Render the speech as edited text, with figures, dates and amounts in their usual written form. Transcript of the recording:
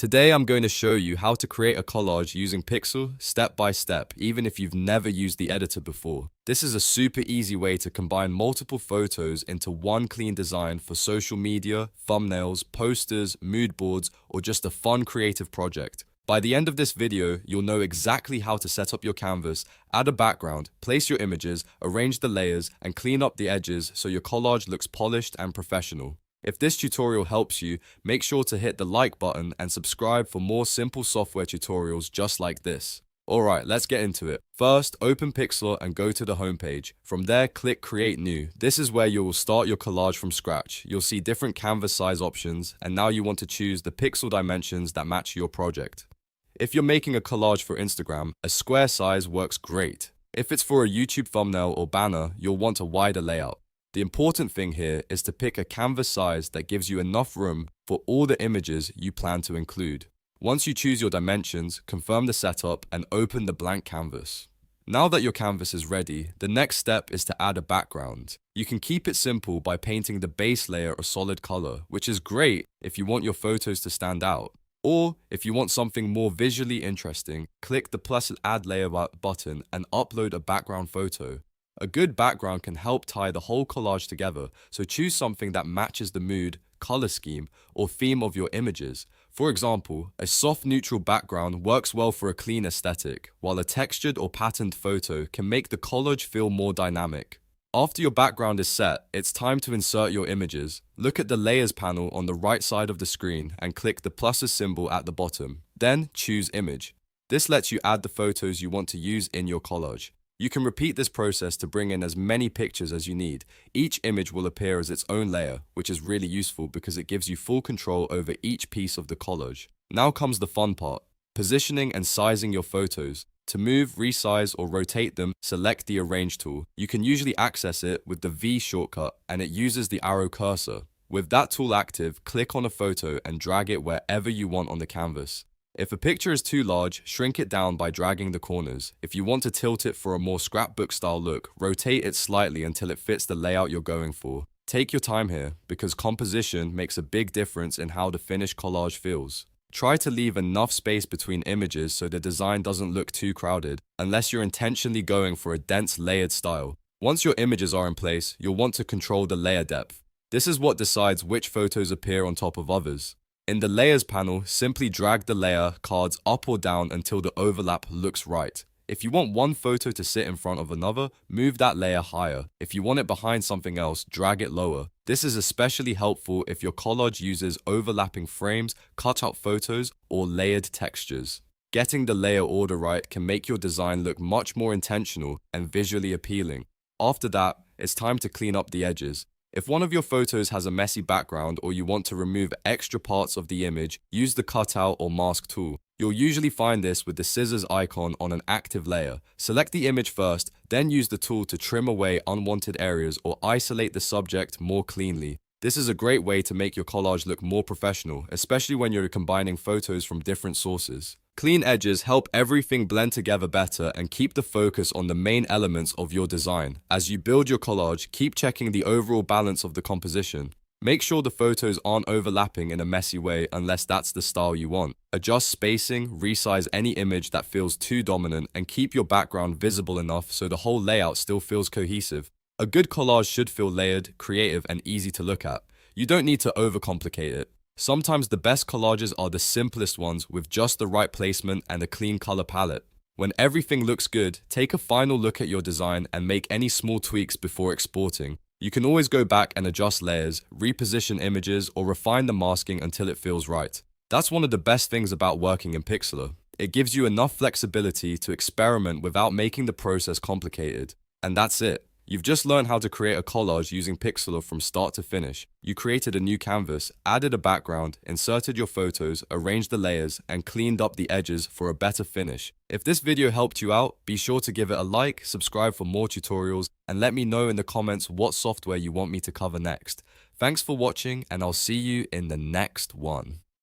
Today I'm going to show you how to create a collage using Pixlr step by step, even if you've never used the editor before. This is a super easy way to combine multiple photos into one clean design for social media, thumbnails, posters, mood boards, or just a fun creative project. By the end of this video, you'll know exactly how to set up your canvas, add a background, place your images, arrange the layers, and clean up the edges so your collage looks polished and professional. If this tutorial helps you, make sure to hit the like button and subscribe for more simple software tutorials just like this. Alright, let's get into it. First, open Pixlr and go to the homepage. From there, click Create New. This is where you will start your collage from scratch. You'll see different canvas size options, and now you want to choose the pixel dimensions that match your project. If you're making a collage for Instagram, a square size works great. If it's for a YouTube thumbnail or banner, you'll want a wider layout. The important thing here is to pick a canvas size that gives you enough room for all the images you plan to include. Once you choose your dimensions, confirm the setup and open the blank canvas. Now that your canvas is ready, the next step is to add a background. You can keep it simple by painting the base layer a solid color, which is great if you want your photos to stand out. Or, if you want something more visually interesting, click the plus add layer button and upload a background photo. A good background can help tie the whole collage together, so choose something that matches the mood, color scheme, or theme of your images. For example, a soft neutral background works well for a clean aesthetic, while a textured or patterned photo can make the collage feel more dynamic. After your background is set, it's time to insert your images. Look at the Layers panel on the right side of the screen and click the plus symbol at the bottom. Then choose Image. This lets you add the photos you want to use in your collage. You can repeat this process to bring in as many pictures as you need. Each image will appear as its own layer, which is really useful because it gives you full control over each piece of the collage. Now comes the fun part, positioning and sizing your photos. To move, resize, or rotate them, select the Arrange tool. You can usually access it with the V shortcut, and it uses the arrow cursor. With that tool active, click on a photo and drag it wherever you want on the canvas. If a picture is too large, shrink it down by dragging the corners. If you want to tilt it for a more scrapbook style look, rotate it slightly until it fits the layout you're going for. Take your time here, because composition makes a big difference in how the finished collage feels. Try to leave enough space between images so the design doesn't look too crowded, unless you're intentionally going for a dense layered style. Once your images are in place, you'll want to control the layer depth. This is what decides which photos appear on top of others. In the Layers panel, simply drag the layer cards up or down until the overlap looks right. If you want one photo to sit in front of another, move that layer higher. If you want it behind something else, drag it lower. This is especially helpful if your collage uses overlapping frames, cutout photos, or layered textures. Getting the layer order right can make your design look much more intentional and visually appealing. After that, it's time to clean up the edges. If one of your photos has a messy background or you want to remove extra parts of the image, use the Cutout or Mask tool. You'll usually find this with the scissors icon on an active layer. Select the image first, then use the tool to trim away unwanted areas or isolate the subject more cleanly. This is a great way to make your collage look more professional, especially when you're combining photos from different sources. Clean edges help everything blend together better and keep the focus on the main elements of your design. As you build your collage, keep checking the overall balance of the composition. Make sure the photos aren't overlapping in a messy way unless that's the style you want. Adjust spacing, resize any image that feels too dominant, and keep your background visible enough so the whole layout still feels cohesive. A good collage should feel layered, creative, and easy to look at. You don't need to overcomplicate it. Sometimes the best collages are the simplest ones with just the right placement and a clean color palette. When everything looks good, take a final look at your design and make any small tweaks before exporting. You can always go back and adjust layers, reposition images, or refine the masking until it feels right. That's one of the best things about working in Pixlr. It gives you enough flexibility to experiment without making the process complicated. And that's it. You've just learned how to create a collage using Pixlr from start to finish. You created a new canvas, added a background, inserted your photos, arranged the layers, and cleaned up the edges for a better finish. If this video helped you out, be sure to give it a like, subscribe for more tutorials, and let me know in the comments what software you want me to cover next. Thanks for watching, and I'll see you in the next one.